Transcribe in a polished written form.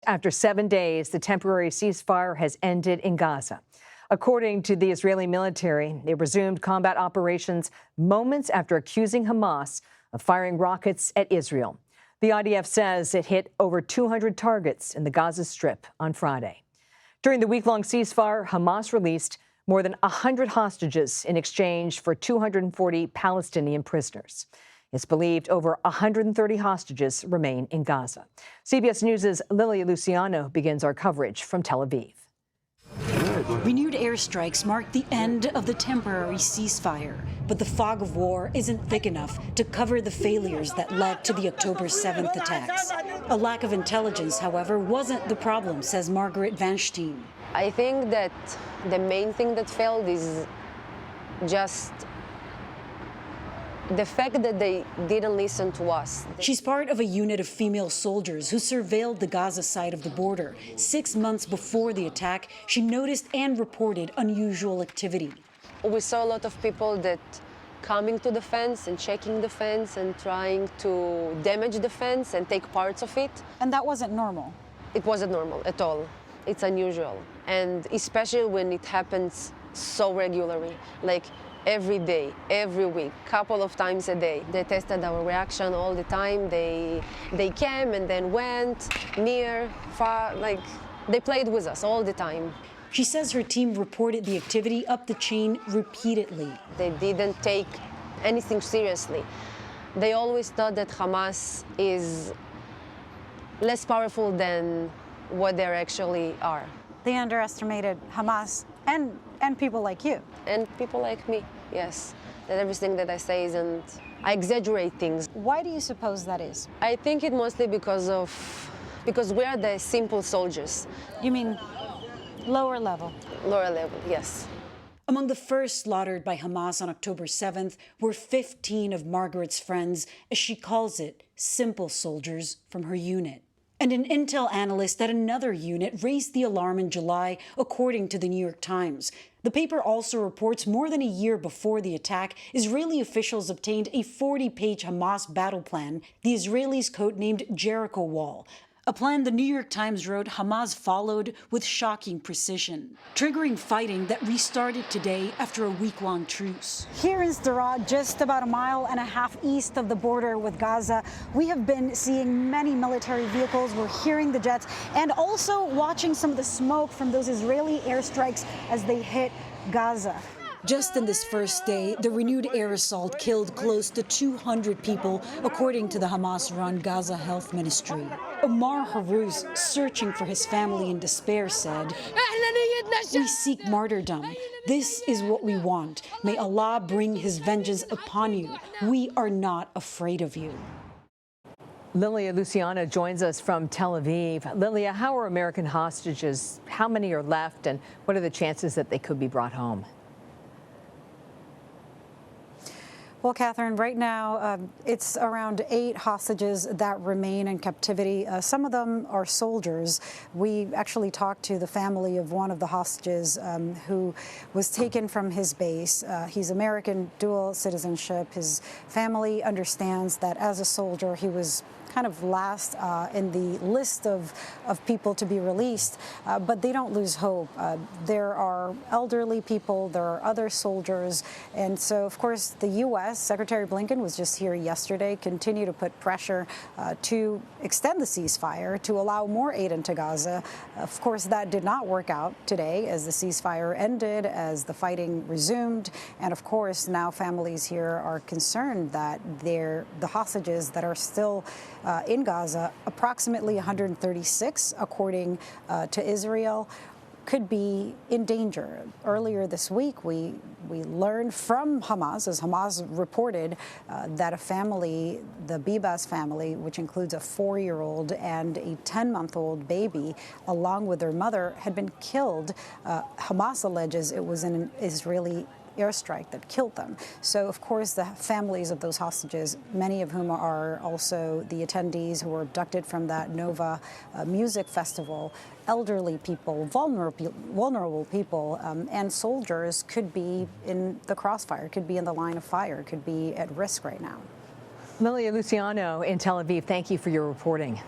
After 7 days, the temporary ceasefire has ended in Gaza. According to the Israeli military, it resumed combat operations moments after accusing Hamas of firing rockets at Israel. The IDF says it hit over 200 targets in the Gaza Strip on Friday. During the week-long ceasefire, Hamas released more than 100 hostages in exchange for 240 Palestinian prisoners. It's believed over 130 hostages remain in Gaza. CBS News' Lilia Luciano begins our coverage from Tel Aviv. Renewed airstrikes mark the end of the temporary ceasefire, but the fog of war isn't thick enough to cover the failures that led to the October 7th attacks. A lack of intelligence, however, wasn't the problem, says Margaret Vanstein. I think that the main thing that failed is just the fact that they didn't listen to us. She's part of a unit of female soldiers who surveilled the Gaza side of the border. 6 months before the attack, she noticed and reported unusual activity. We saw a lot of people that coming to the fence and checking the fence and trying to damage the fence and take parts of it. And that wasn't normal? It wasn't normal at all. It's unusual. And especially when it happens so regularly, like every day, every week, couple of times a day. They tested our reaction all the time. They came and then went near, far, like they played with us all the time. She says her team reported the activity up the chain repeatedly. They didn't take anything seriously. They always thought that Hamas is less powerful than what they actually are. They underestimated Hamas and people like you. And people like me, yes. That everything that I say isn't, I exaggerate things. Why do you suppose that is? I think it mostly because we are the simple soldiers. You mean lower level? Lower level, yes. Among the first slaughtered by Hamas on October 7th were 15 of Margaret's friends, as she calls it, simple soldiers from her unit. And an intel analyst at another unit raised the alarm in July, according to the New York Times. The paper also reports more than a year before the attack, Israeli officials obtained a 40-page Hamas battle plan, the Israelis codenamed Jericho Wall. A plan the New York Times wrote Hamas followed with shocking precision, triggering fighting that restarted today after a week-long truce. Here in Sderot, just about 1.5 miles east of the border with Gaza, we have been seeing many military vehicles. We're hearing the jets and also watching some of the smoke from those Israeli airstrikes as they hit Gaza. Just in this first day, the renewed air assault killed close to 200 people, according to the Hamas-run Gaza Health Ministry. Omar Harous, searching for his family in despair, said, "We seek martyrdom. This is what we want. May Allah bring his vengeance upon you. We are not afraid of you." Lilia Luciano joins us from Tel Aviv. Lilia, how are American hostages? How many are left, and what are the chances that they could be brought home? Well, Catherine, right now it's around 8 hostages that remain in captivity. Some of them are soldiers. We actually talked to the family of one of the hostages who was taken from his base. He's American, dual citizenship. His family understands that as a soldier, he was kind of last in the list of people to be released, but they don't lose hope. There are elderly people, there are other soldiers, and so, of course, the U.S., Secretary Blinken was just here yesterday, continue to put pressure to extend the ceasefire, to allow more aid into Gaza. Of course, that did not work out today as the ceasefire ended, as the fighting resumed, and of course, now families here are concerned that the hostages that are still in Gaza, approximately 136, according to Israel, could be in danger. Earlier this week, we learned from Hamas, as Hamas reported, that a family, the Bibas family, which includes a 4-year-old and a 10-month-old baby, along with their mother, had been killed. Hamas alleges it was an Israeli airstrike that killed them. So, of course, the families of those hostages, many of whom are also the attendees who were abducted from that Nova music festival, elderly people, vulnerable people, and soldiers could be in the crossfire, could be in the line of fire, could be at risk right now. Lilia Luciano in Tel Aviv, thank you for your reporting.